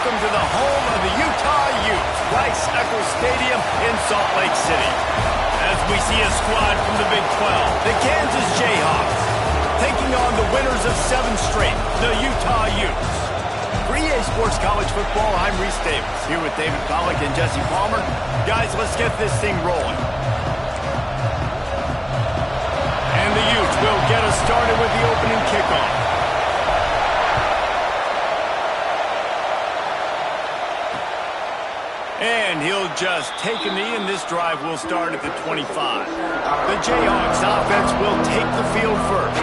welcome to the home of the Utah Utes, Rice Eccles Stadium in Salt Lake City. As we see a squad from the Big 12, the Kansas Jayhawks, taking on the winners of 7 straight, the Utah Utes. For EA Sports College Football, I'm Reese Davis, here with David Pollack and Jesse Palmer. Guys, let's get this thing rolling. And the Utes will get us started with the opening kickoff. And he'll just take a knee, and this drive will start at the 25. The Jayhawks offense will take the field first.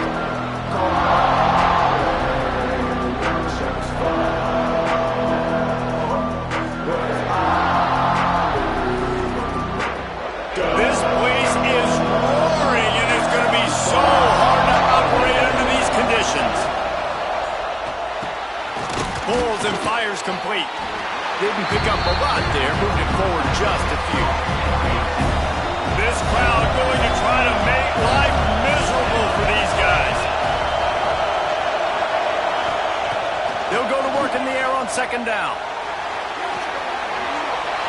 This place is roaring, and it's going to be so hard to operate under these conditions. Pulls and fires complete. Didn't pick up a lot there, moved it forward just a few. This crowd going to try to make life miserable for these guys. They'll go to work in the air on second down.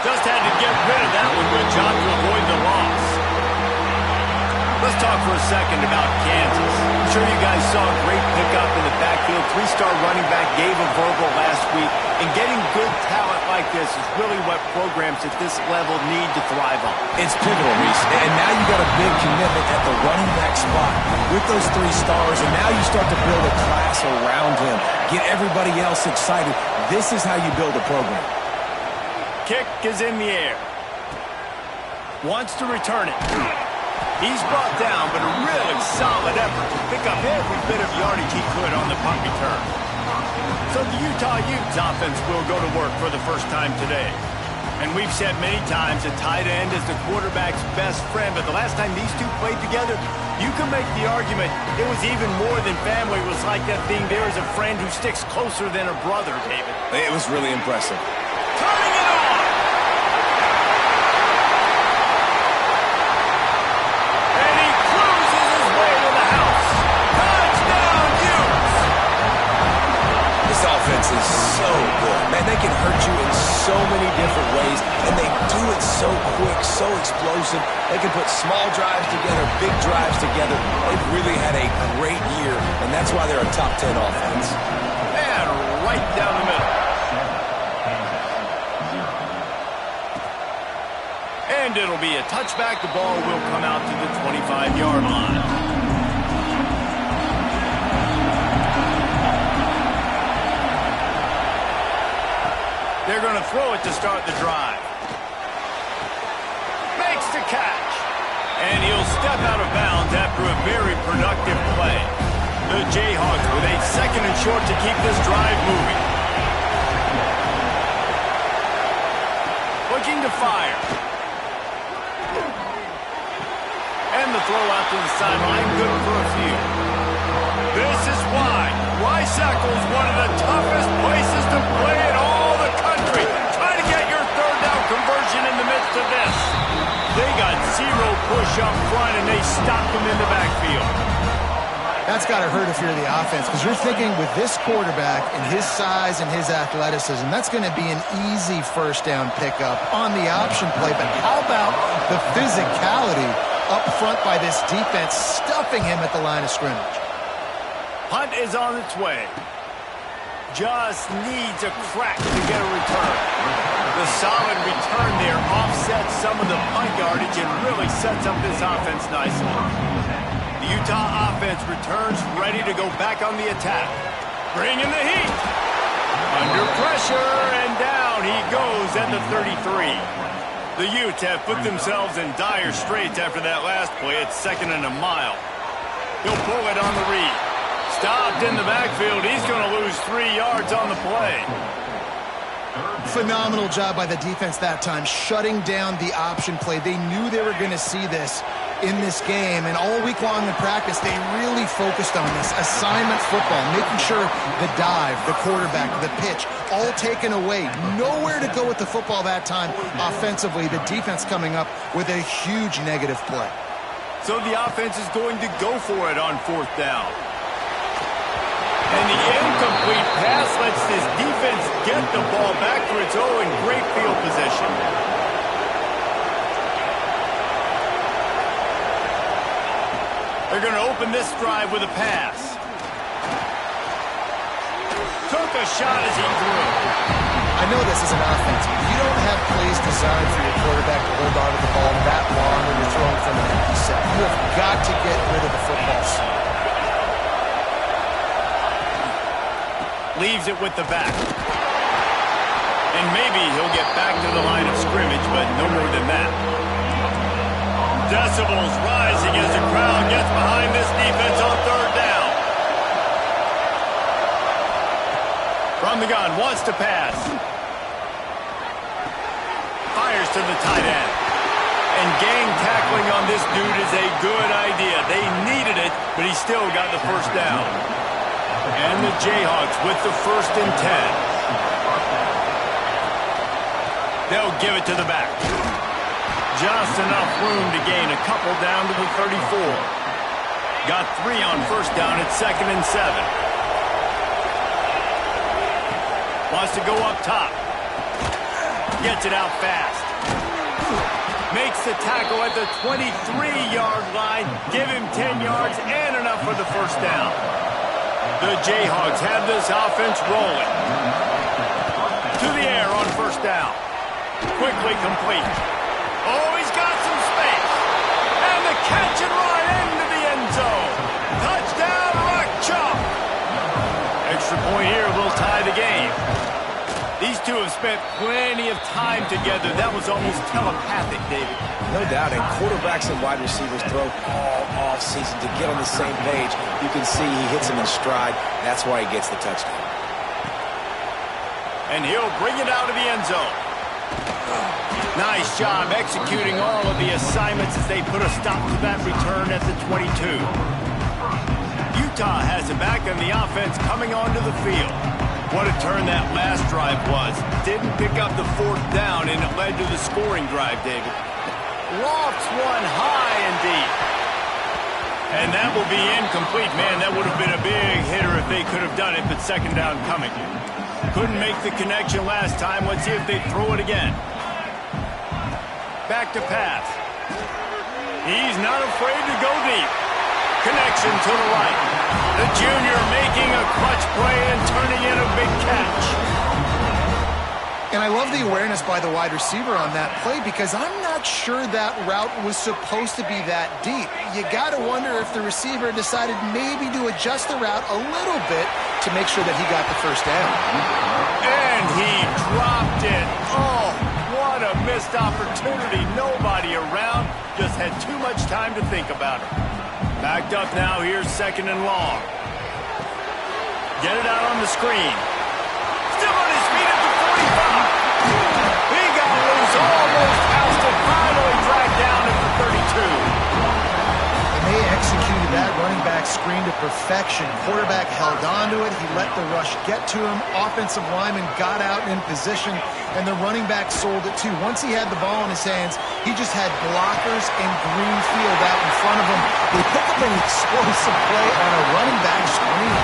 Just had to get rid of that one, good job to avoid the loss. Let's talk for a second about Kansas. I'm sure you guys saw a great pickup in the backfield. 3-star running back gave a verbal last week. And getting good talent like this is really what programs at this level need to thrive on. It's pivotal, Reese. And now you got a big commitment at the running back spot with those 3 stars. And now you start to build a class around him. Get everybody else excited. This is how you build a program. Kick is in the air. Wants to return it. He's brought down, but a really solid effort to pick up every bit of yardage he could on the punt return. So the Utah Utes offense will go to work for the first time today. And we've said many times a tight end is the quarterback's best friend, but the last time these two played together, you can make the argument it was even more than family. It was like that being there as a friend who sticks closer than a brother, David. It was really impressive. Turning it on! And he cruises his way to the house. Touchdown, Utes! This offense is so good. Man, they can hurt you in so many different ways, and they do it so quick, so explosive. They can put small drives together, big drives together. They've really had a great year, and that's why they're a top 10 offense. And right down the middle. And it'll be a touchback. The ball will come out to the 25-yard line. They're going to throw it to start the drive. Makes the catch. And he'll step out of bounds after a very productive play. The Jayhawks with a 2nd and short to keep this drive moving. Looking to fire. And the throw out to the sideline, good for a few. This is why Rice Eccles, one of the toughest places to play in all the country. Try to get your 3rd down conversion in the midst of this. They got 0 push up front, and they stopped them in the backfield. That's got to hurt if you're the offense, because you're thinking with this quarterback and his size and his athleticism, that's going to be an easy 1st down pickup on the option play. But how about the physicality up front by this defense, stuffing him at the line of scrimmage? Punt is on its way. Just needs a crack to get a return. The solid return there offsets some of the punt yardage and really sets up this offense nicely. The Utah offense returns ready to go back on the attack. Bringing the heat. Under pressure, and down he goes at the 33. The Utes have put themselves in dire straits after that last play. It's 2nd and a mile. He'll pull it on the read. Stopped in the backfield. He's going to lose 3 yards on the play. Phenomenal job by the defense that time, shutting down the option play. They knew they were going to see this in this game, and all week long in practice, they really focused on this assignment football, making sure the dive, the quarterback, the pitch, all taken away. Nowhere to go with the football that time offensively. The defense coming up with a huge negative play. So the offense is going to go for it on 4th down. And And the incomplete pass lets this defense get the ball back for its own in great field position. They're going to open this drive with a pass. Took a shot as he threw. I know this is an offense, but you don't have plays designed for your quarterback to hold on to the ball that long when you're throwing from an empty set. You have got to get rid of the football. Leaves it with the back. And maybe he'll get back to the line of scrimmage, but no more than that. Decibels rising as the crowd gets behind this defense on third down. From the gun, wants to pass. Fires to the tight end. And gang tackling on this dude is a good idea. They needed it, but he still got the first down. And the Jayhawks with the 1st and 10. They'll give it to the back. Just enough room to gain a couple down to the 34. Got 3 on first down at 2nd and 7. Wants to go up top. Gets it out fast. Makes the tackle at the 23-yard line. Give him 10 yards and enough for the first down. The Jayhawks have this offense rolling. To the air on first down. Quickly complete. Oh, he's got some space. And the catch and run into the end zone. Touchdown, Rock Chalk. Extra point here will tie the game. These two have spent plenty of time together. That was almost telepathic, David. No doubt, and quarterbacks and wide receivers throw all off-season to get on the same page. You can see he hits him in stride. That's why he gets the touchdown. And he'll bring it out of the end zone. Nice job executing all of the assignments as they put a stop to that return at the 22. Utah has it back and the offense coming onto the field. What a turn that last drive was. Didn't pick up the 4th down, and it led to the scoring drive, David. Lofts one high and deep. And that will be incomplete. Man, that would have been a big hitter if they could have done it, but 2nd down coming. Couldn't make the connection last time. Let's see if they throw it again. Back to pass. He's not afraid to go deep. Connection to the right. The junior making a clutch play and turning in a big catch. And I love the awareness by the wide receiver on that play because I'm not sure that route was supposed to be that deep. You got to wonder if the receiver decided maybe to adjust the route a little bit to make sure that he got the first down. And he dropped it. Oh, what a missed opportunity. Nobody around. Just had too much time to think about it. Backed up now. Here's 2nd and long. Get it out on the screen. Still on his feet at the 45. He got loose, almost housed it, finally dragged down at the 32. And they executed that running back screen to perfection. Quarterback held on to it. He let the rush get to him. Offensive lineman got out in position, and the running back sold it too. Once he had the ball in his hands, he just had blockers and green field out in front of him. They picked up an explosive play on a running back screen.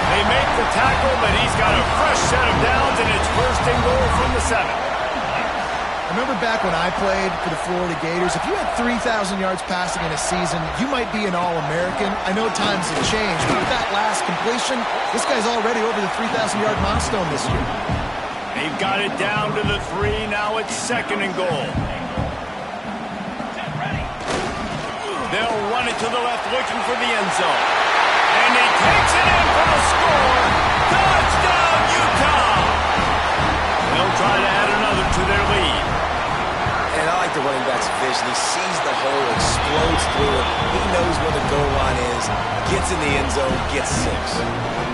They make the tackle, but he's got a fresh set of downs, and it's 1st and goal from the 7. I remember back when I played for the Florida Gators, if you had 3,000 yards passing in a season, you might be an All-American. I know times have changed, but with that last completion, this guy's already over the 3,000-yard milestone this year. They've got it down to the 3. Now it's 2nd and goal. They'll run it to the left, looking for the end zone. And he takes it in for the score. Touchdown, Utah! They'll try to add another to their lead. And I like the running back's vision. He sees the hole, explodes through it. He knows where the goal line is, gets in the end zone, gets 6.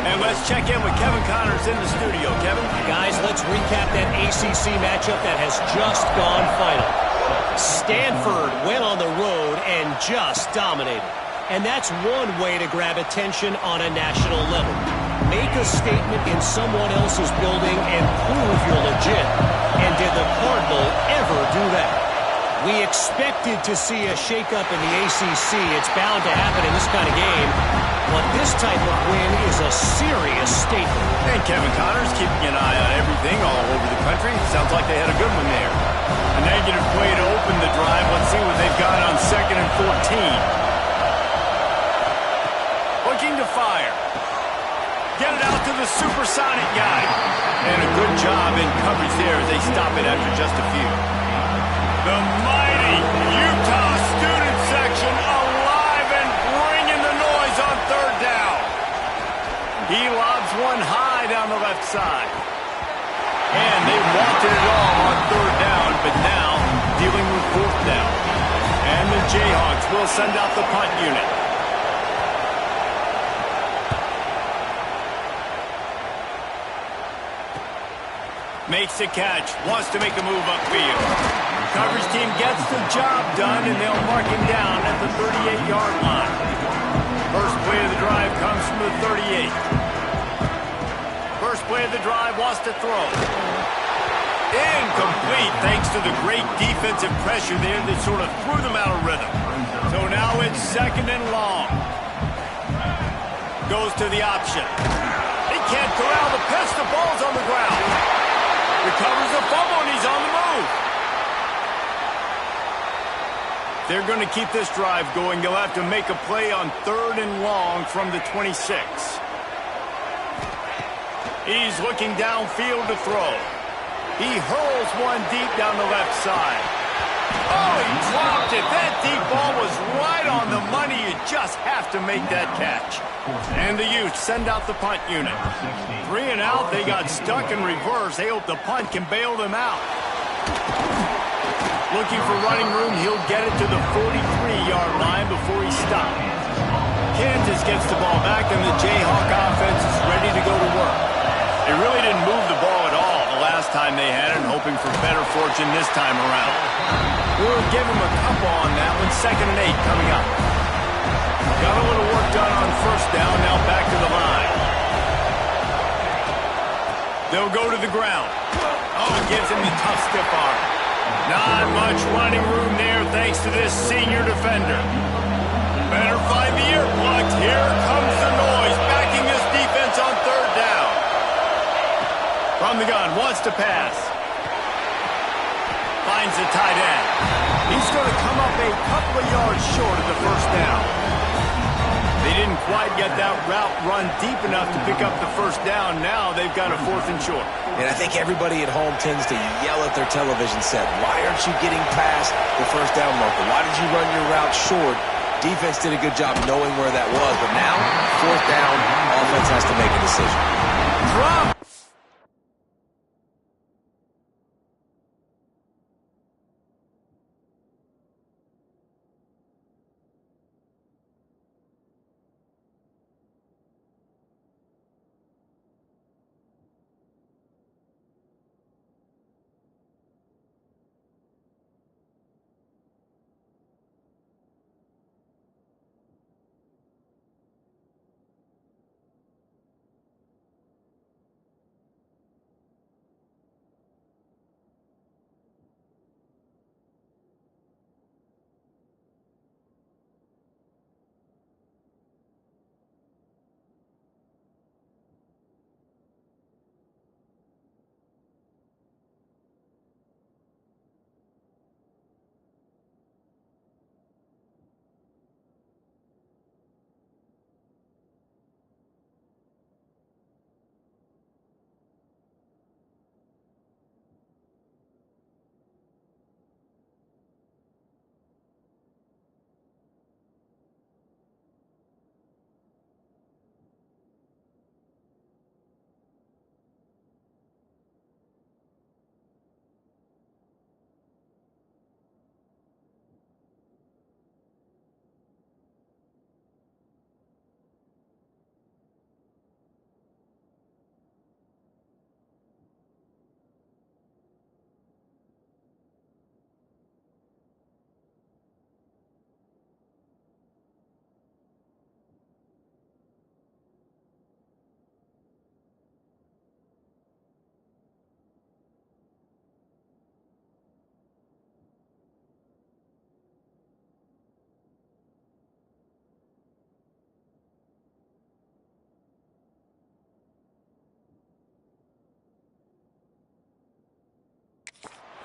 And let's check in with Kevin Connors in the studio. Kevin? Guys, let's recap that ACC matchup that has just gone final. Stanford went on the road and just dominated. And that's one way to grab attention on a national level. Make a statement in someone else's building and prove you're legit. And did the Cardinal ever do that? We expected to see a shakeup in the ACC. It's bound to happen in this kind of game. But this type of win is a serious statement. And Kevin Connor's keeping an eye on everything all over the country. Sounds like they had a good one there. A negative play to open the drive. Let's see what they've got on 2nd and 14. Looking to fire. Get it out to the supersonic guy. And a good job in coverage there as they stop it after just a few. The mighty Utah student section alive and bringing the noise on 3rd down. He lobs one high down the left side. And they wanted it all on 3rd down, but now dealing with 4th down. And the Jayhawks will send out the punt unit. Makes the catch, wants to make a move upfield. Coverage team gets the job done, and they'll mark him down at the 38-yard line. First play of the drive comes from the 38. First play of the drive wants to throw. Incomplete, thanks to the great defensive pressure there that sort of threw them out of rhythm. So now it's 2nd and long. Goes to the option. He can't corral the pitch, the ball's on the ground. Recovers the fumble, and he's on the move. They're going to keep this drive going. They'll have to make a play on 3rd and long from the 26. He's looking downfield to throw. He hurls one deep down the left side. Oh, he dropped it. That deep ball was right on the money. You just have to make that catch. And the Utes send out the punt unit. 3 and out, they got stuck in reverse. They hope the punt can bail them out. Looking for running room, he'll get it to the 43-yard line before he stops. Kansas gets the ball back, and the Jayhawk offense is ready to go to work. They really didn't move the ball at all the last time they had it, hoping for better fortune this time around. We'll give them a couple on that one. 2nd and 8 coming up. Got a little work done on 1st down, now back to the line. They'll go to the ground. Oh, it gives him the tough stiff arm. Not much running room there thanks to this senior defender. Better find the earplugs. Here comes the noise, backing this defense on 3rd down. From the gun, wants to pass. Finds the tight end. He's going to come up a couple of yards short of the 1st down. They didn't quite get that route run deep enough to pick up the 1st down. Now they've got a 4th and short. And I think everybody at home tends to yell at their television set, why aren't you getting past the 1st down marker? Why did you run your route short? Defense did a good job knowing where that was, but now, 4th down, offense has to make a decision. Drop!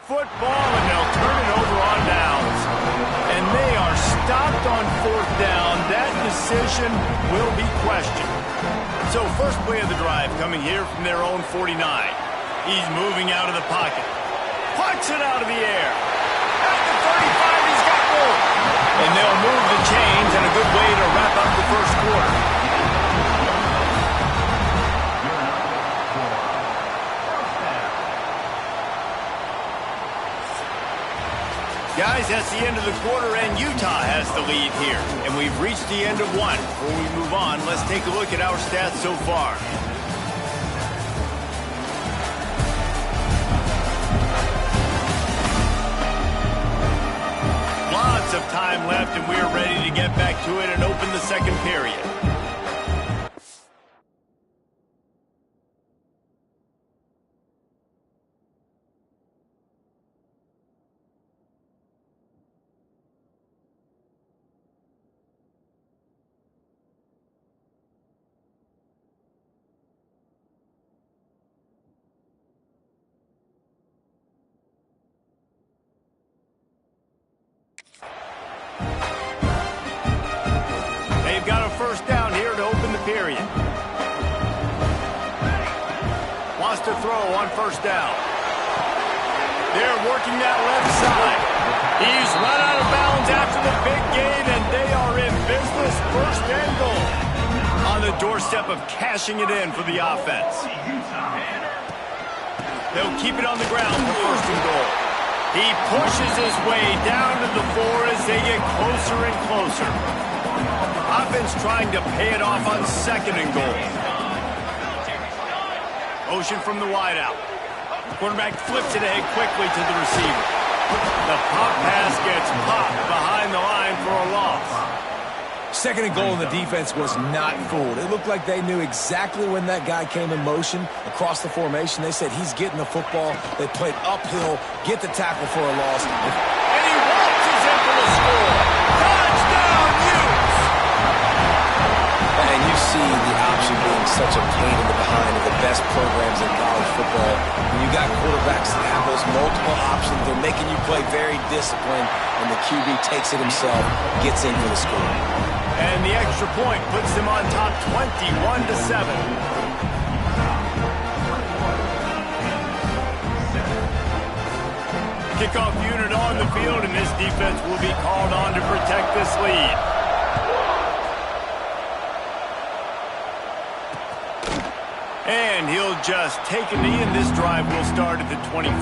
football, and they'll turn it over on downs. And they are stopped on fourth down. That decision will be questioned. So first play of the drive coming here from their own 49. He's moving out of the pocket. Puts it out of the air. At the 35, he's got room. And they'll move the chains, and a good way to wrap up the first quarter. Guys, that's the end of the quarter, and Utah has the lead here. And we've reached the end of one. Before we move on, let's take a look at our stats so far. Lots of time left, and we're ready to get back to it and open the second period. They've got a first down here to open the period. Wants to throw on first down. They're working that left side. He's run out of bounds after the big gain, and they are in business. First and goal. On the doorstep of cashing it in for the offense. They'll keep it on the ground for first and goal. He pushes his way down to the 4 as they get closer and closer. Offense trying to pay it off on second and goal. Motion from the wideout. Quarterback flips it ahead quickly to the receiver. The pop pass gets popped behind the line for a loss. Second and goal, and the defense was not fooled. It looked like they knew exactly when that guy came in motion across the formation. They said he's getting the football. They played uphill, get the tackle for a loss. And he waltzes in for the score. Touchdown, Utes! And you see the option being such a pain in the behind of the best programs in college football. When you got quarterbacks that have those multiple options, they're making you play very disciplined, and the QB takes it himself, gets in for the score. And the extra point puts them on top 21-7. Kickoff unit on the field, and this defense will be called on to protect this lead. And he'll just take a knee, and this drive will start at the 25.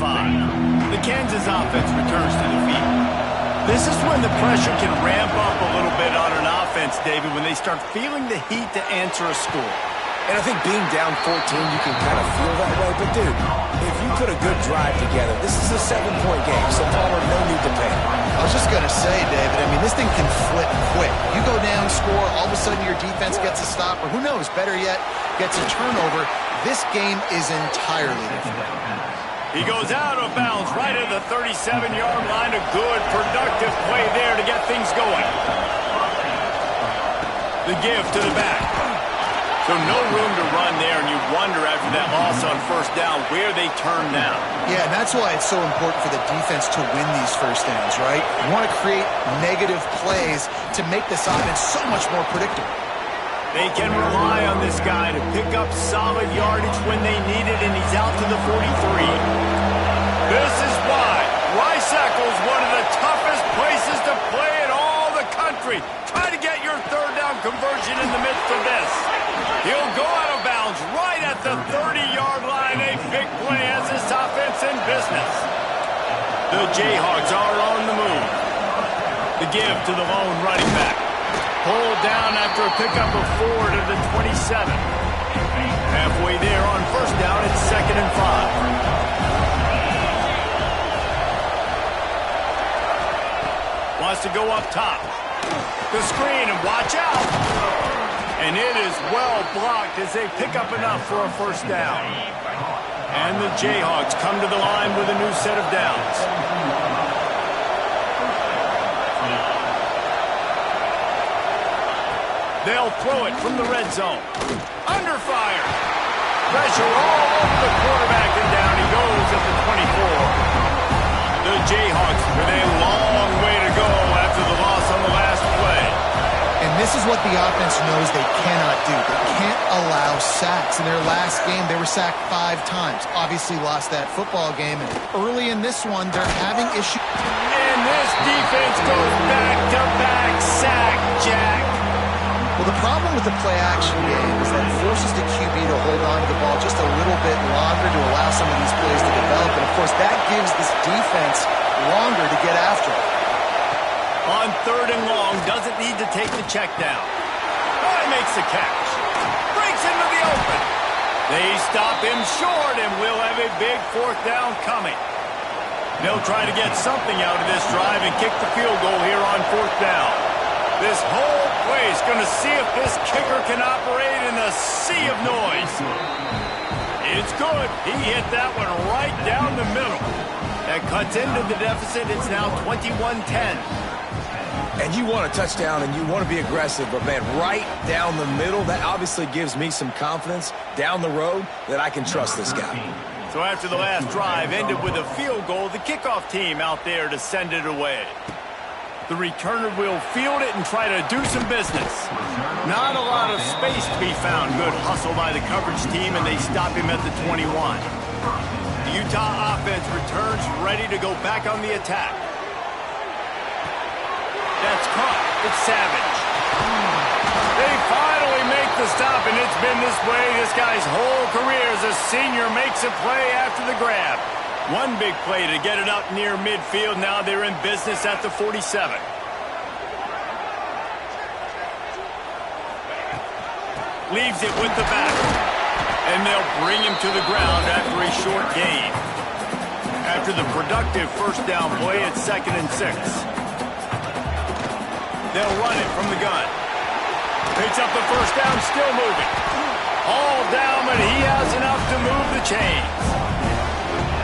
The Kansas offense returns to the field. This is when the pressure can ramp up a little bit on an offense, David, when they start feeling the heat to answer a score. And I think being down 14, you can kind of feel that way. But, dude, if you put a good drive together, this is a 7-point game, so Palmer, no need to panic. I was just going to say, David, I mean, this thing can flip quick. You go down, score, all of a sudden your defense gets a stop, or who knows, better yet, gets a turnover. This game is entirely different. He goes out of bounds right at the 37-yard line. A good, productive play there to get things going. The give to the back. So no room to run there, and you wonder after that loss on first down where they turn now. Yeah, and that's why it's so important for the defense to win these first downs, right? You want to create negative plays to make this offense so much more predictable. They can rely on this guy to pick up solid yardage when they need it, and he's out to the 43. This is why Rice-Eccles, one of the toughest places to play in all the country. Try to get your third down conversion in the midst of this. He'll go out of bounds right at the 30-yard line. A big play as this offense in business. The Jayhawks are on the move. The give to the lone running back. Pulled down after a pickup of 4 to the 27. Halfway there on first down, it's 2nd and 5. Wants to go up top. The screen, and watch out. And it is well blocked as they pick up enough for a first down. And the Jayhawks come to the line with a new set of downs. They'll throw it from the red zone. Under fire. Pressure all over the quarterback, and down he goes at the 24. Jayhawks with a long way to go after the loss on the last play. And this is what the offense knows they cannot do. They can't allow sacks. In their last game, they were sacked 5 times. Obviously lost that football game. And early in this one, they're having issues. And this defense goes back-to-back sack, Jack. Well, the problem with the play-action game is that it forces the QB to hold on to the ball just a little bit longer to allow some of these plays to develop. And, of course, that gives this defense longer to get after it. On 3rd and long, doesn't need to take the check down. Oh, he makes the catch. Breaks into the open. They stop him short, and we'll have a big 4th down coming. They'll try to get something out of this drive and kick the field goal here on 4th down. This whole play is going to see if this kicker can operate in a sea of noise. It's good. He hit that one right down the middle. That cuts into the deficit. It's now 21-10. And you want a touchdown and you want to be aggressive, but, man, right down the middle, that obviously gives me some confidence down the road that I can trust this guy. So after the last drive ended with a field goal, the kickoff team out there to send it away. The returner will field it and try to do some business. Not a lot of space to be found. Good hustle by the coverage team, and they stop him at the 21. The Utah offense returns ready to go back on the attack. That's caught. It's Savage. They finally make the stop, and it's been this way this guy's whole career as a senior makes a play after the grab. One big play to get it up near midfield. Now they're in business at the 47. Leaves it with the back. And they'll bring him to the ground after a short gain. After the productive 1st down play, it's 2nd and 6. They'll run it from the gun. Picks up the 1st down, still moving. All down, but he has enough to move the chains.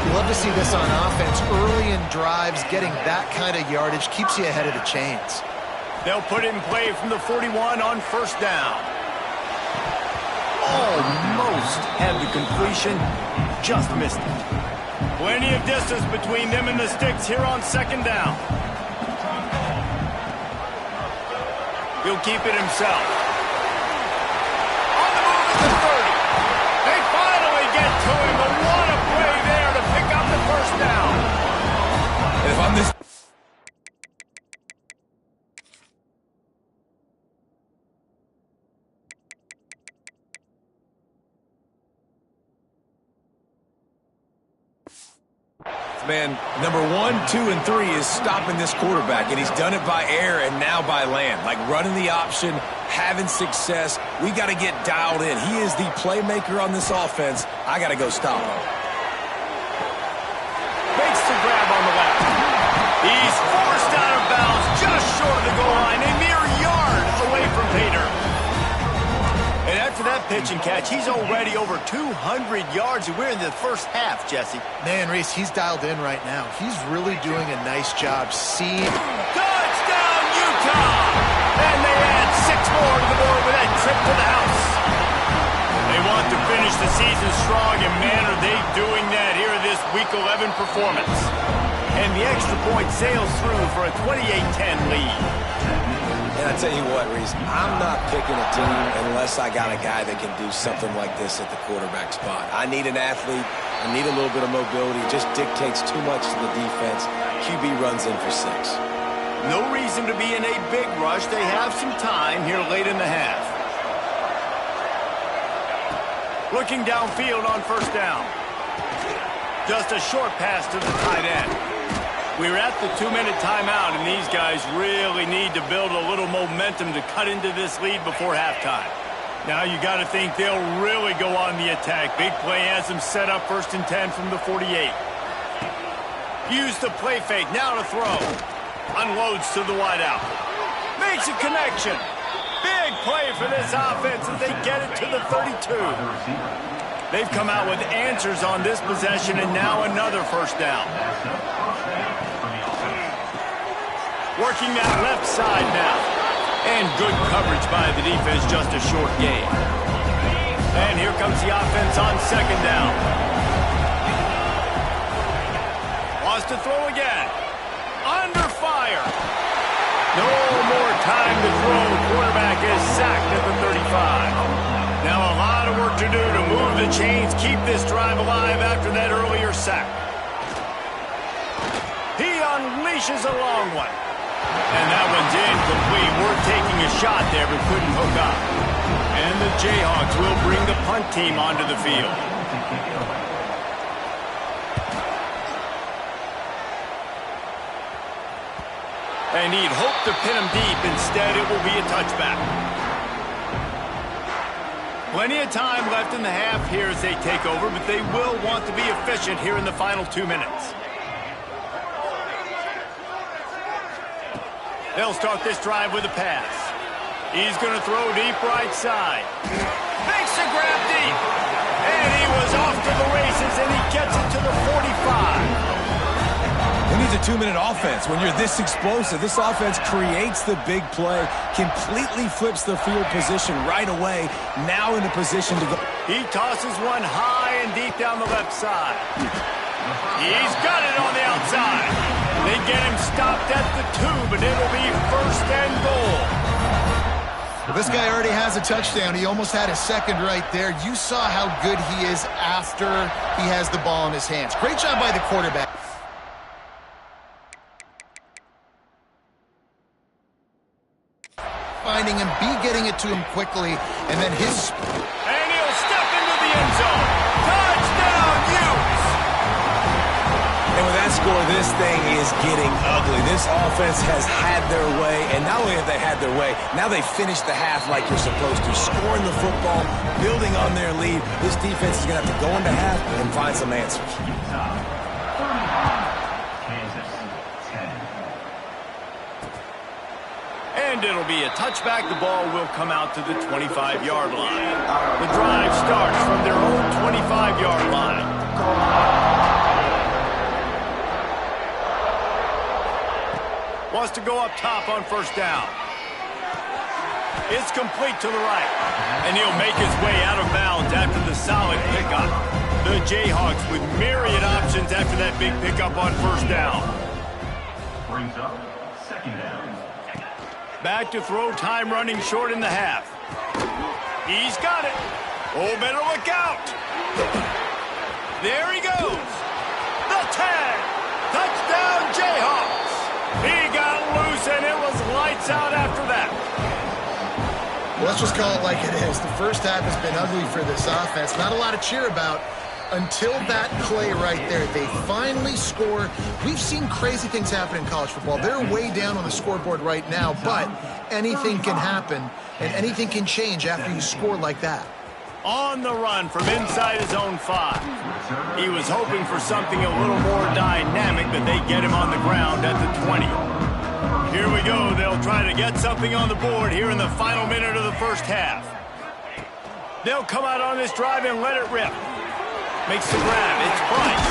You love to see this on offense. Early in drives, getting that kind of yardage keeps you ahead of the chains. They'll put it in play from the 41 on 1st down. Almost had the completion, just missed it. Plenty of distance between them and the sticks here on 2nd down. He'll keep it himself. On the move at the 30. They finally get to him, but what a play there to pick up the 1st down. And if I'm this... Man, number 1, 2, and 3 is stopping this quarterback, and he's done it by air and now by land. Like running the option, having success. We got to get dialed in. He is the playmaker on this offense. I got to go stop him. Makes the grab on the left. He's forced out of bounds just short of the goal line, a mere yard away from Pater. And after that pitch and catch, he's already over 200 yards, and we're in the 1st half, Jesse. Man, Reese, he's dialed in right now. He's really doing a nice job seeing. Touchdown, Utah! And they add 6 more to the board with that trip to the house. They want to finish the season strong, and man, are they doing that here in this Week 11 performance. And the extra point sails through for a 28-10 lead. And I tell you what, Reese, I'm not picking a team unless I got a guy that can do something like this at the quarterback spot. I need an athlete. I need a little bit of mobility. It just dictates too much to the defense. QB runs in for 6. No reason to be in a big rush. They have some time here late in the half. Looking downfield on 1st down. Just a short pass to the tight end. We're at the 2-minute timeout, and these guys really need to build a little momentum to cut into this lead before halftime. Now you got to think they'll really go on the attack. Big play has them set up 1st and 10 from the 48. Use the play fake, now to throw. Unloads to the wideout. Makes a connection. Big play for this offense as they get it to the 32. They've come out with answers on this possession, and now another 1st down. Working that left side now. And good coverage by the defense, just a short gain. And here comes the offense on 2nd down. Wants to to throw again. Under fire. No more time to throw. Quarterback is sacked at the 35. Now a lot of work to do to move the chains, keep this drive alive after that earlier sack. He unleashes a long one. And that one's incomplete. We're taking a shot there, but couldn't hook up. And the Jayhawks will bring the punt team onto the field. And he'd hope to pin him deep. Instead, it will be a touchback. Plenty of time left in the half here as they take over, but they will want to be efficient here in the final 2 minutes. They'll start this drive with a pass. He's going to throw deep right side. Makes a grab deep. And he was off to the races, and he gets it to the 45. Who needs a 2-minute offense? When you're this explosive, this offense creates the big play, completely flips the field position right away, now in a position to go. He tosses one high and deep down the left side. He's got it on the outside. They get him stopped at the 2, but it'll be 1st and goal. Well, this guy already has a touchdown. He almost had a second right there. You saw how good he is after he has the ball in his hands. Great job by the quarterback. Finding him, getting it to him quickly, and then his... And he'll step into the end zone. Touchdown, Utes! And with that score, this thing is getting ugly. This offense has had their way, and not only have they had their way, now they finished the half like you're supposed to, scoring the football, building on their lead. This defense is going to have to go into half and find some answers. And it'll be a touchback. The ball will come out to the 25-yard line. The drive starts from their own 25-yard line. Wants to go up top on 1st down. It's complete to the right. And he'll make his way out of bounds after the solid pickup. The Jayhawks with myriad options after that big pickup on 1st down. Brings up 2nd down. Back to throw, time running short in the half. He's got it. Oh, better look out. There he goes. The tag. Touchdown, Jayhawks. He got loose, and it was lights out after that. Well, let's just call it like it is. The first half has been ugly for this offense. Not a lot to cheer about until that play right there. They finally score. We've seen crazy things happen in college football. They're way down on the scoreboard right now, but anything can happen, and anything can change after you score like that. On the run from inside his own 5. He was hoping for something a little more dynamic, but they get him on the ground at the 20. Here we go. They'll try to get something on the board here in the final minute of the first half. They'll come out on this drive and let it rip. Makes the grab. It's Price.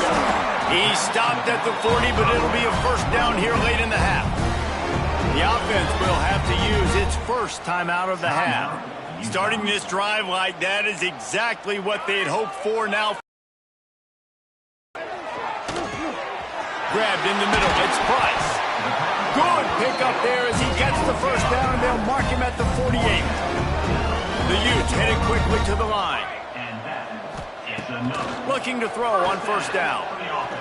He stopped at the 40, but it'll be a 1st down here late in the half. The offense will have to use its first timeout of the half. Starting this drive like that is exactly what they'd hoped for now. Grabbed in the middle. It's Price. Good pickup there as he gets the 1st down, and they'll mark him at the 48. The Utes headed quickly to the line. Looking to throw on 1st down.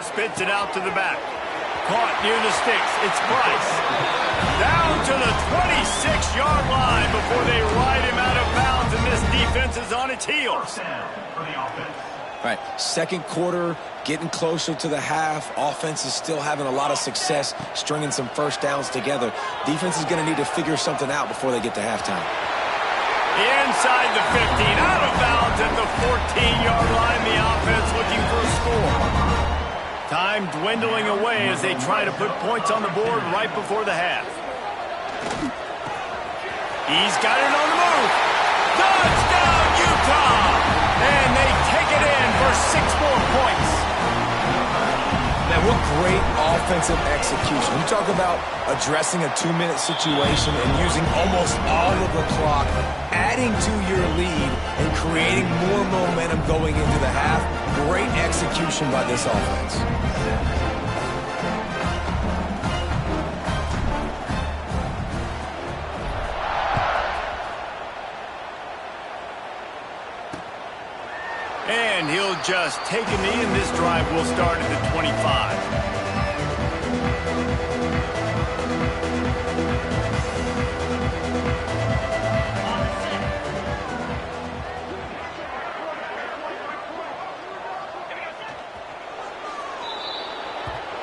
Spits it out to the back. Caught near the sticks. It's Price. Down to the 26-yard line before they ride him out of bounds, and this defense is on its heels. Right, 2nd quarter, getting closer to the half. Offense is still having a lot of success stringing some 1st downs together. Defense is going to need to figure something out before they get to halftime. Inside the 15, out of bounds at the 14-yard line. The offense looking for a score. Time dwindling away as they try to put points on the board right before the half. He's got it on the move. Touchdown, Utah! And they take it in for 6 more points. Man, what great offensive execution. You talk about addressing a 2-minute situation and using almost all of the clock, adding to your lead and creating more momentum going into the half. Great execution by this offense. And he'll just take a knee, and this drive will start at the 25.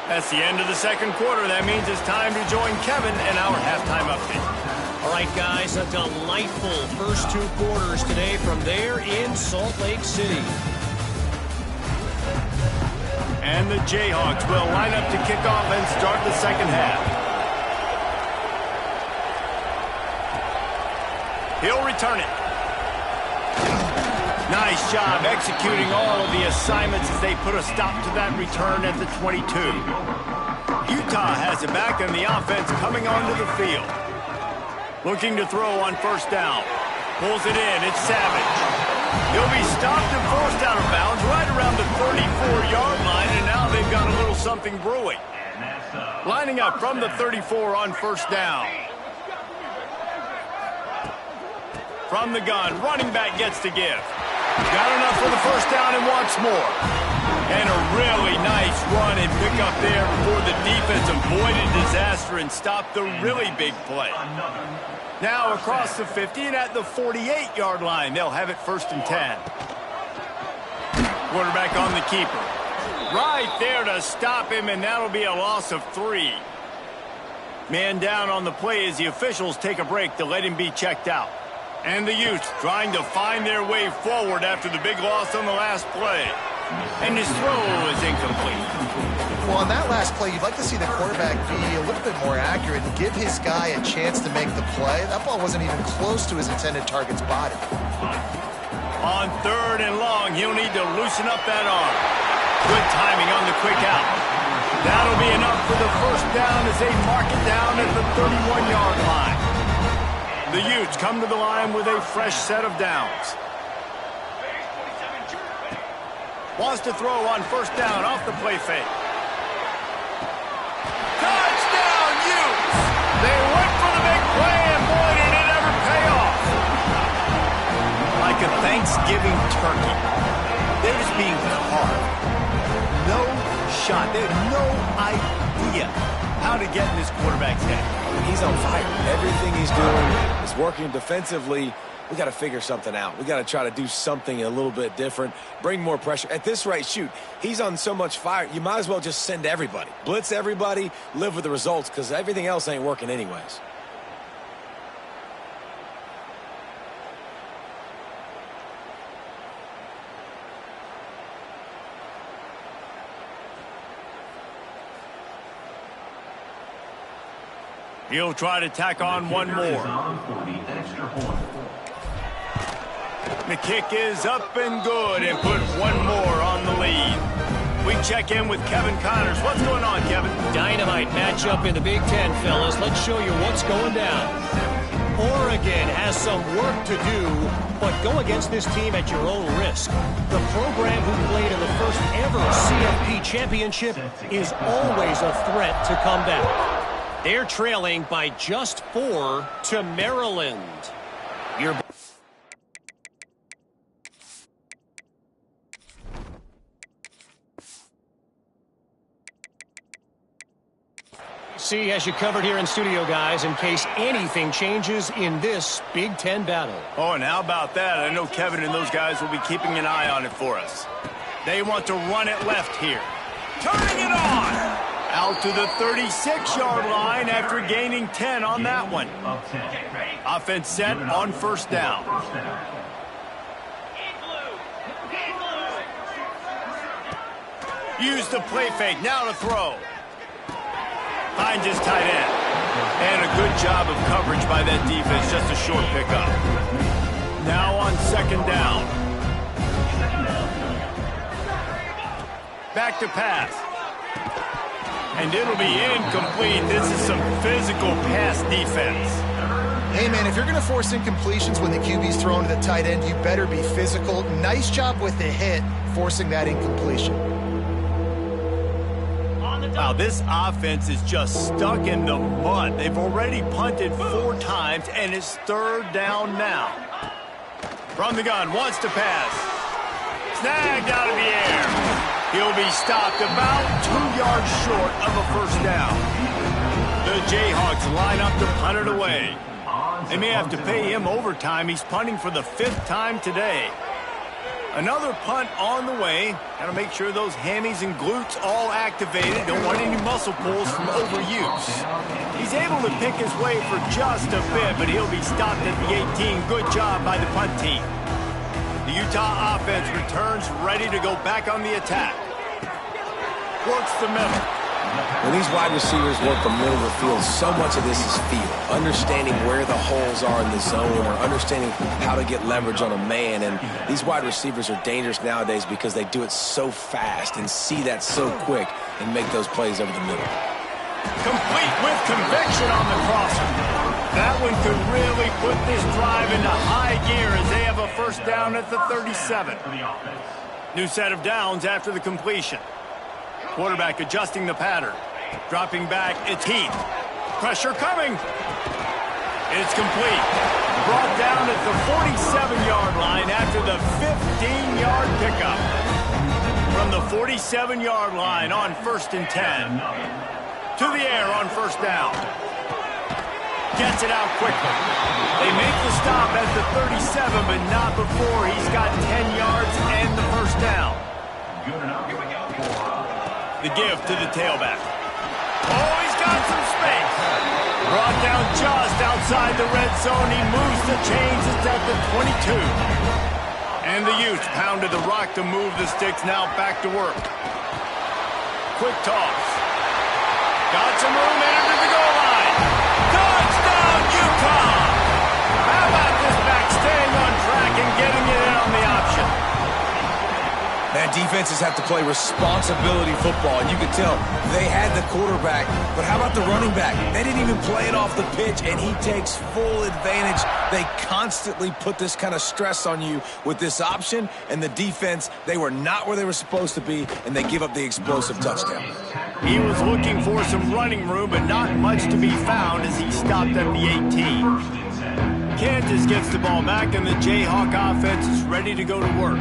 That's the end of the second quarter. That means it's time to join Kevin in our halftime update. All right, guys, a delightful first two quarters today from there in Salt Lake City. And the Jayhawks will line up to kick off and start the second half. He'll return it. Nice job executing all of the assignments as they put a stop to that return at the 22. Utah has it back, and the offense coming onto the field. Looking to throw on first down. Pulls it in. It's Savage. He'll be stopped and forced out of bounds right around the 34-yard line, and now they've got a little something brewing. Lining up from the 34 on first down. From the gun, running back gets to give. Got enough for the first down and wants more. And a really nice run and pick up there before the defense avoided disaster and stopped the really big play. Now across the 50 and at the 48-yard line, they'll have it first and 10. Quarterback on the keeper. Right there to stop him, and that'll be a loss of 3. Man down on the play as the officials take a break to let him be checked out. And the Utes trying to find their way forward after the big loss on the last play. And his throw is incomplete. Well, on that last play, you'd like to see the quarterback be a little bit more accurate and give his guy a chance to make the play. That ball wasn't even close to his intended target's body. On third and long, he'll need to loosen up that arm. Good timing on the quick out. That'll be enough for the first down as they mark it down at the 31-yard line. The Utes come to the line with a fresh set of downs. Wants to throw on first down off the play fake. Touchdown, Utes! They went for the big play, and boy, did it ever pay off. Like a Thanksgiving turkey. They're just being carved. No shot. They have no idea how to get in this quarterback's head. He's on fire. Everything he's doing is working defensively. We got to figure something out. We got to try to do something a little bit different, bring more pressure. At this rate, shoot, he's on so much fire, you might as well just send everybody. Blitz everybody, live with the results, because everything else ain't working anyways. He'll try to tack on one more. The kick is up and good and put one more on the lead. We check in with Kevin Connors. What's going on, Kevin? Dynamite matchup in the Big Ten, fellas. Let's show you what's going down. Oregon has some work to do, but go against this team at your own risk. The program who played in the first ever CFP championship is always a threat to come back. They're trailing by just 4 to Maryland. See, as you covered here in studio, guys, in case anything changes in this Big Ten battle. Oh, and how about that? I know Kevin and those guys will be keeping an eye on it for us. They want to run it left here. Turning it on! Out to the 36-yard line after gaining 10 on that one. Offense set on first down. Use the play fake, now to throw. Finds his tight end. And a good job of coverage by that defense, just a short pickup. Now on second down. Back to pass. And it'll be incomplete. This is some physical pass defense. Hey, man, if you're going to force incompletions when the QB's thrown to the tight end, you better be physical. Nice job with the hit, forcing that incompletion. Wow, this offense is just stuck in the mud. They've already punted 4 times, and it's third down now. From the gun, wants to pass. Snagged out of the air. He'll be stopped about 2 yards short of a first down. The Jayhawks line up to punt it away. They may have to pay him overtime. He's punting for the 5th time today. Another punt on the way. Got to make sure those hammies and glutes all activated. Don't want any muscle pulls from overuse. He's able to pick his way for just a bit, but he'll be stopped at the 18. Good job by the punt team. The Utah offense returns ready to go back on the attack. Works the middle. When these wide receivers work the middle of the field, so much of this is feel. Understanding where the holes are in the zone or understanding how to get leverage on a man. And these wide receivers are dangerous nowadays because they do it so fast and see that so quick and make those plays over the middle. Complete with conviction on the crosser. That one could really put this drive into high gear as they have a first down at the 37. New set of downs after the completion. Quarterback adjusting the pattern. Dropping back, it's Heath. Pressure coming. It's complete. Brought down at the 47-yard line after the 15-yard pickup. From the 47-yard line on 1st and 10. To the air on first down. Gets it out quickly. They make the stop at the 37, but not before he's got 10 yards and the first down. The give to the tailback. Oh, he's got some space. Brought down just outside the red zone. He moves the chains. It's at the 22. And the Utes pounded the rock to move the sticks. Now back to work. Quick toss. Got some room after the goal line. Touchdown, Utah! How about this back staying on track and getting it in on the option? Man, defenses have to play responsibility football, and you can tell they had the quarterback, but how about the running back? They didn't even play it off the pitch, and he takes full advantage. They constantly put this kind of stress on you with this option, and the defense, they were not where they were supposed to be, and they give up the explosive touchdown. He was looking for some running room, but not much to be found as he stopped at the 18. Kansas gets the ball back, and the Jayhawk offense is ready to go to work.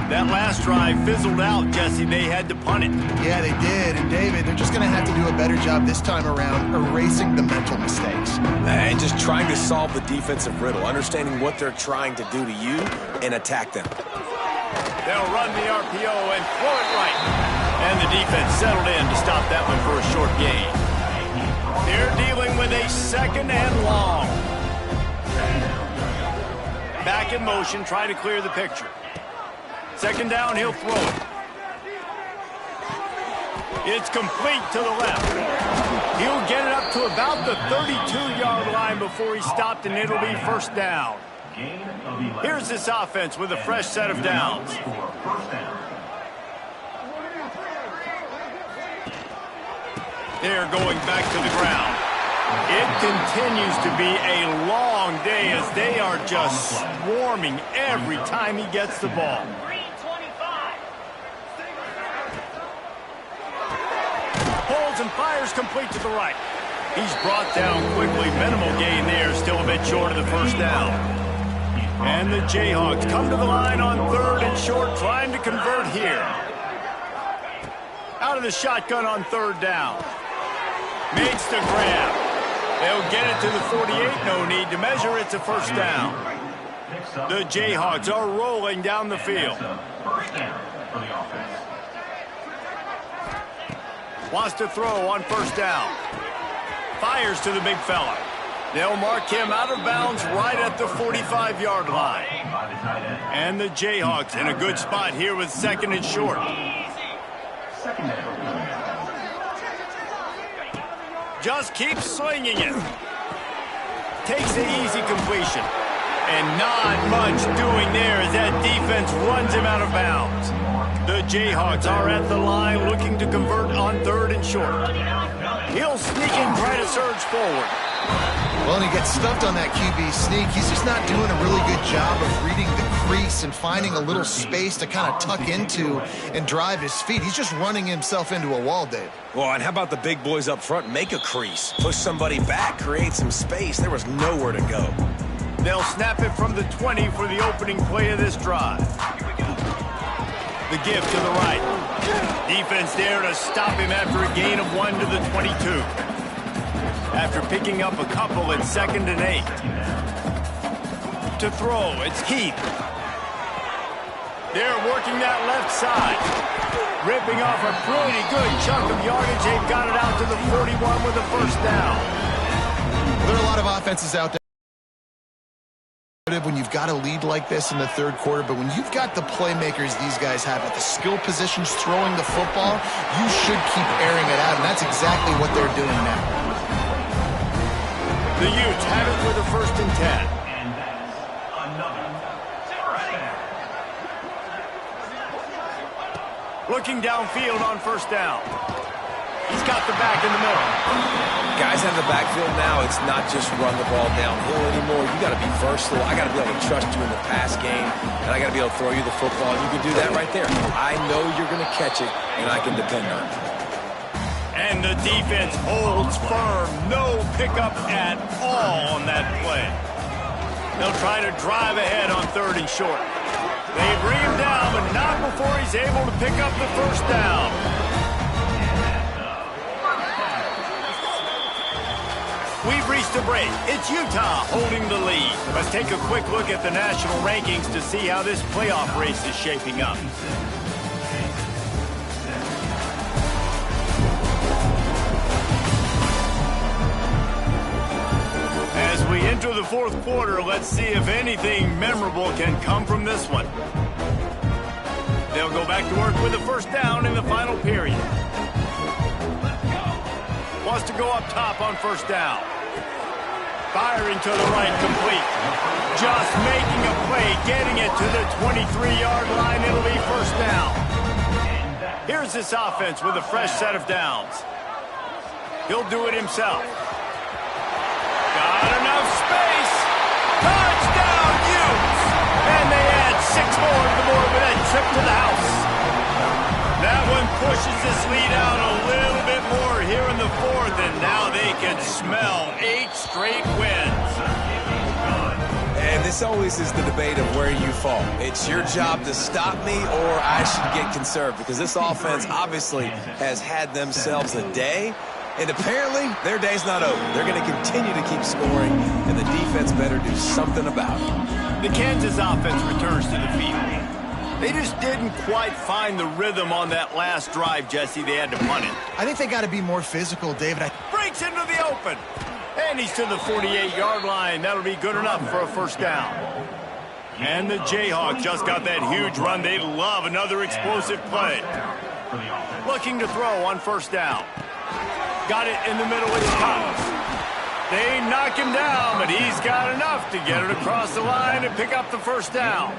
That last drive fizzled out, Jesse. They had to punt it. Yeah, they did. And, David, they're just going to have to do a better job this time around erasing the mental mistakes. And just trying to solve the defensive riddle, understanding what they're trying to do to you and attack them. They'll run the RPO and throw it right. And the defense settled in to stop that one for a short gain. They're dealing with a 2nd and long. Back in motion, trying to clear the picture. 2nd down, he'll throw it. It's complete to the left. He'll get it up to about the 32-yard line before he's stopped, and it'll be first down. Here's this offense with a fresh set of downs. They're going back to the ground. It continues to be a long day as they are just swarming every time he gets the ball. Holds and fires complete to the right. He's brought down quickly. Minimal gain there, still a bit short of the first down. And the Jayhawks come to the line on 3rd and short, trying to convert here. Out of the shotgun on 3rd down. Makes the grab. They'll get it to the 48. No need to measure. It's a first down. The Jayhawks are rolling down the field. Wants to throw on first down. Fires to the big fella. They'll mark him out of bounds right at the 45-yard line. And the Jayhawks in a good spot here with 2nd and short. Just keeps slinging it. Takes the easy completion. And not much doing there as that defense runs him out of bounds. The Jayhawks are at the line looking to convert on 3rd and short. He'll sneak and try to surge forward. Well, and he gets stuffed on that QB sneak. He's just not doing a really good job of reading the crease and finding a little space to kind of tuck into and drive his feet. He's just running himself into a wall, Dave. Well, and how about the big boys up front? Make a crease. Push somebody back. Create some space. There was nowhere to go. They'll snap it from the 20 for the opening play of this drive. The give to the right. Defense there to stop him after a gain of 1 to the 22. After picking up a couple at 2nd and 8. To throw, it's Heath. They're working that left side. Ripping off a pretty good chunk of yardage. They've got it out to the 41 with a first down. There are a lot of offenses out there when you've got a lead like this in the third quarter, but when you've got the playmakers these guys have at the skill positions throwing the football, you should keep airing it out, and that's exactly what they're doing now. The Utes have it with a 1st and 10. And that's another touchdown. Looking downfield on 1st down. He's got the back in the middle. Guys have the backfield now. It's not just run the ball downhill anymore. You got to be versatile. I got to be able to trust you in the pass game, and I got to be able to throw you the football. You can do that right there. I know you're going to catch it, and I can depend on it. And the defense holds firm. No pickup at all on that play. They'll try to drive ahead on 3rd and short. They bring him down, but not before he's able to pick up the first down. We've reached a break. It's Utah holding the lead. Let's take a quick look at the national rankings to see how this playoff race is shaping up. As we enter the 4th quarter, let's see if anything memorable can come from this one. They'll go back to work with a first down in the final period. Wants to go up top on 1st down. Firing to the right, complete. Just making a play, getting it to the 23-yard line. It'll be 1st down. Here's this offense with a fresh set of downs. He'll do it himself. Got enough space. Touchdown, Utes! And they add 6 more to the board with that trip to the house. That one pushes this lead out a little bit more here in the 4th, and now they can smell 8 straight wins. And this always is the debate of where you fall. It's your job to stop me, or I should get conserved, because this offense obviously has had themselves a day, and apparently their day's not over. They're going to continue to keep scoring, and the defense better do something about it. The Kansas offense returns to the field. They just didn't quite find the rhythm on that last drive, Jesse. They had to punt it. I think they got to be more physical, David. Breaks into the open. And he's to the 48-yard line. That'll be good enough for a first down. And the Jayhawks just got that huge run. They love another explosive play. Looking to throw on 1st down. Got it in the middle. It's Thomas. They knock him down, but he's got enough to get it across the line and pick up the first down.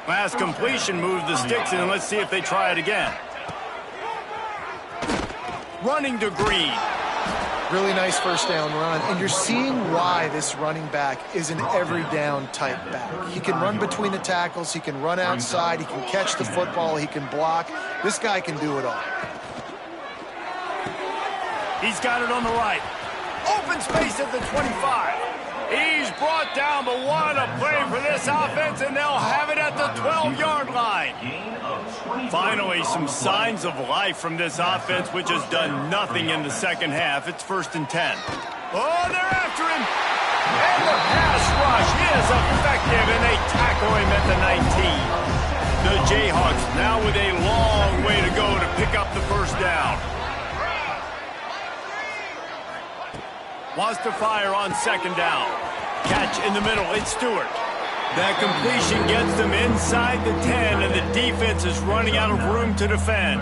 Last completion moves the sticks in. Let's see if they try it again. Running to Green. Really nice first down run, and you're seeing why this running back is an every down type back. He can run between the tackles, he can run outside, he can catch the football, he can block. This guy can do it all. He's got it on the right. Open space at the 25. He's brought down, but what a play for this offense, and they'll have it at the 12-yard line. Finally, some signs of life from this offense, which has done nothing in the second half. It's 1st and 10. Oh, they're after him. And the pass rush is effective, and they tackle him at the 19. The Jayhawks now with a long way to go to pick up the first down. Wants to fire on 2nd down. Catch in the middle. It's Stewart. That completion gets them inside the 10, and the defense is running out of room to defend.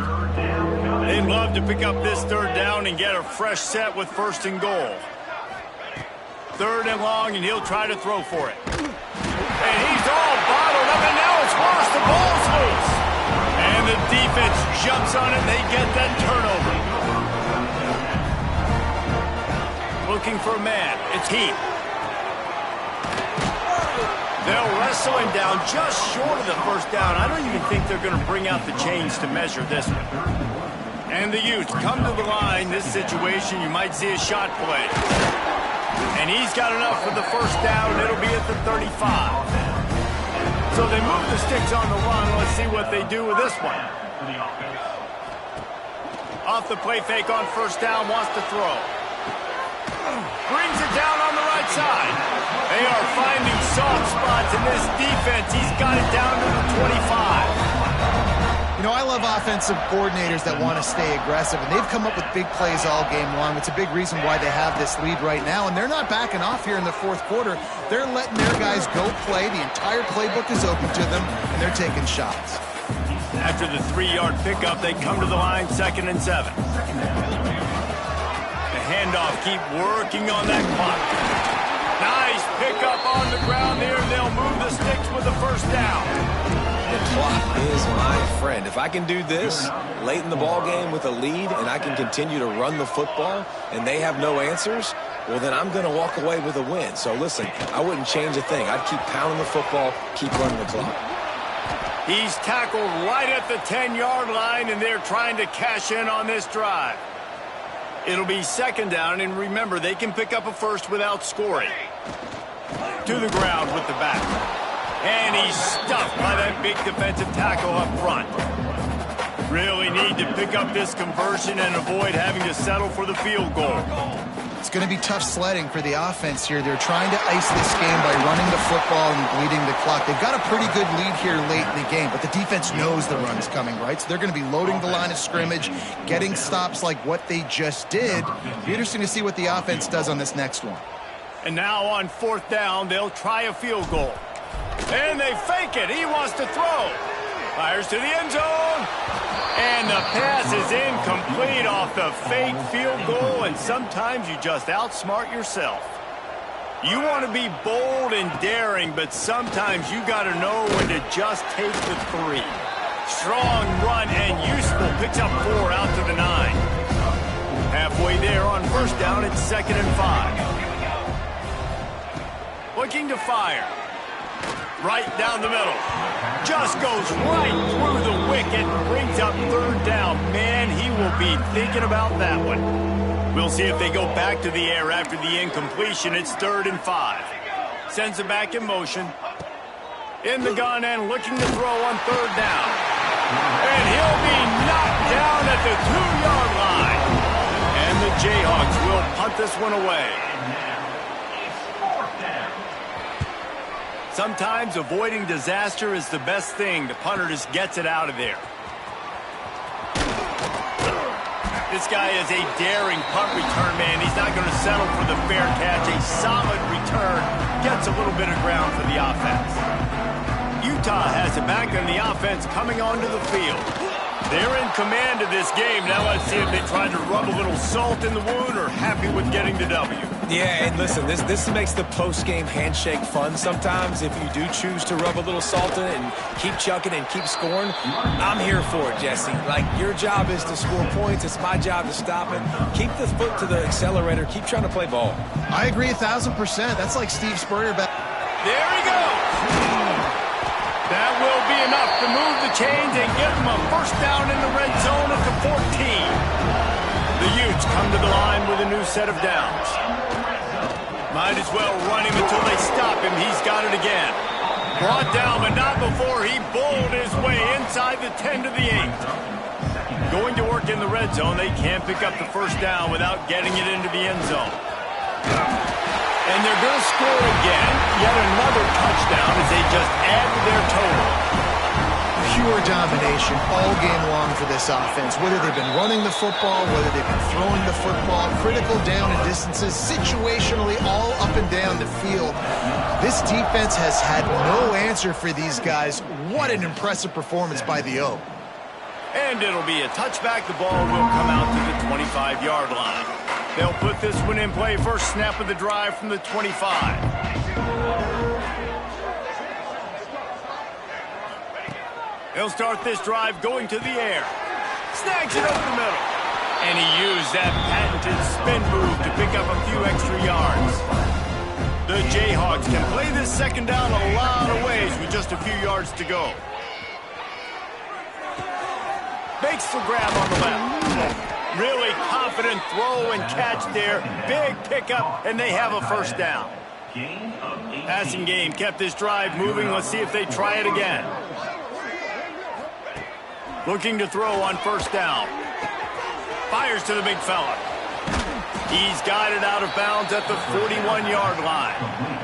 They'd love to pick up this 3rd down and get a fresh set with 1st and goal. 3rd and long, and he'll try to throw for it. And he's all bottled up, and now it's worse. The ball's loose. And the defense jumps on it, and they get that turnover. Looking for a man. It's Heath. They'll wrestle him down just short of the first down. I don't even think they're going to bring out the chains to measure this one. And the Utes come to the line. This situation, you might see a shot play. And he's got enough for the first down. It'll be at the 35. So So they move the sticks on the run. Let's see what they do with this one. Off the play fake on first down, wants to throw. Brings it down on the right side. They are finding soft spots in this defense. He's got it down to the 25. You know, I love offensive coordinators that want to stay aggressive, and they've come up with big plays all game long. It's a big reason why they have this lead right now, and they're not backing off here in the fourth quarter. They're letting their guys go play. The entire playbook is open to them, and they're taking shots. After the 3-yard pickup, they come to the line, 2nd and 7. The handoff, keep working on that clock. Nice pickup on the ground there, and they'll move the sticks with the first down. The clock is my friend. If I can do this late in the ball game with a lead and I can continue to run the football and they have no answers, well, then I'm going to walk away with a win. So, listen, I wouldn't change a thing. I'd keep pounding the football, keep running the clock. He's tackled right at the 10-yard line, and they're trying to cash in on this drive. It'll be 2nd down, and remember, they can pick up a first without scoring. To the ground with the back. And he's stuffed by that big defensive tackle up front. Really need to pick up this conversion and avoid having to settle for the field goal. It's going to be tough sledding for the offense here. They're trying to ice this game by running the football and bleeding the clock. They've got a pretty good lead here late in the game, but the defense knows the run's coming, right? So they're going to be loading the line of scrimmage, getting stops like what they just did. It'll be interesting to see what the offense does on this next one. And now on 4th down, they'll try a field goal. And they fake it. He wants to throw. Fires to the end zone. And the pass is incomplete off the fake field goal. And sometimes you just outsmart yourself. You want to be bold and daring, but sometimes you got to know when to just take the 3. Strong run and useful. Picks up 4 out to the 9. Halfway there on first down, it's 2nd and 5. Looking to fire. Right down the middle. Just goes right through the wicket and brings up 3rd down. Man, he will be thinking about that one. We'll see if they go back to the air after the incompletion. It's 3rd and 5. Sends it back in motion. In the gun and looking to throw on 3rd down. And he'll be knocked down at the 2-yard line. And the Jayhawks will punt this one away. Sometimes avoiding disaster is the best thing. The punter just gets it out of there. This guy is a daring punt return man. He's not going to settle for the fair catch. A solid return gets a little bit of ground for the offense. Utah has it back on the offense coming onto the field. They're in command of this game. Now let's see if they try to rub a little salt in the wound or happy with getting the W. Yeah, and listen, this makes the post-game handshake fun sometimes. If you do choose to rub a little salt in it and keep chucking and keep scoring, I'm here for it, Jesse. Like, your job is to score points. It's my job to stop it. Keep the foot to the accelerator. Keep trying to play ball. I agree 1,000%. That's like Steve Spurrier back. There he goes. That will be enough to move the chains and give them a first down in the red zone at the 14. The Utes come to the line with a new set of downs. Might as well run him until they stop him. He's got it again. Brought down, but not before he bowled his way inside the 10 to the 8. Going to work in the red zone. They can't pick up the first down without getting it into the end zone. And they're going to score again. Yet another touchdown as they just add to their total. Pure domination all game long for this offense. Whether they've been running the football, whether they've been throwing the football, critical down and distances, situationally all up and down the field. This defense has had no answer for these guys. What an impressive performance by the O. And it'll be a touchback. The ball will come out to the 25-yard line. They'll put this one in play. First snap of the drive from the 25. He'll start this drive going to the air. Snags it over the middle. And he used that patented spin move to pick up a few extra yards. The Jayhawks can play this second down a lot of ways with just a few yards to go. Makes the grab on the left. Really confident throw and catch there. Big pickup, and they have a first down. Gain of 18. Passing game kept this drive moving. Let's see if they try it again. Looking to throw on first down. Fires to the big fella. He's got it out of bounds at the 41-yard line.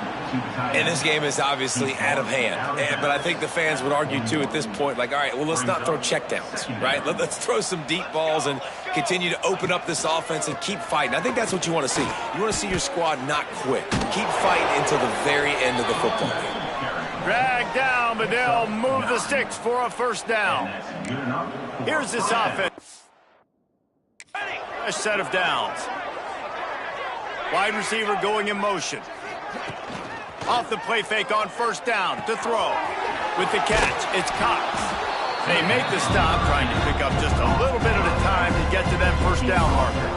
And this game is obviously out of hand. But I think the fans would argue, too, at this point, like, all right, well, let's not throw checkdowns, right? Let's throw some deep balls and continue to open up this offense and keep fighting. I think that's what you want to see. You want to see your squad not quit. Keep fighting until the very end of the football game. Drag down, but they'll move the sticks for a first down. Here's this offense. A set of downs. Wide receiver going in motion. Off the play fake on first down to throw. With the catch, it's Cox. They make the stop, trying to pick up just a little bit at a time to get to that first down marker.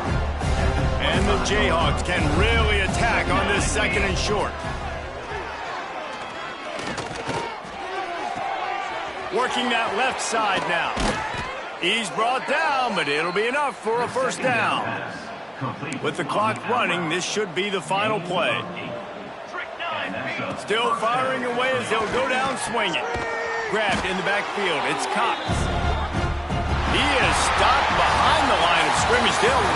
And the Jayhawks can really attack on this second and short. Working that left side now. He's brought down, but it'll be enough for a first down. With the clock running, this should be the final play. Still firing away as they'll go down swinging. Grabbed in the backfield. It's Cox. He is stopped behind the line of scrimmage. They'll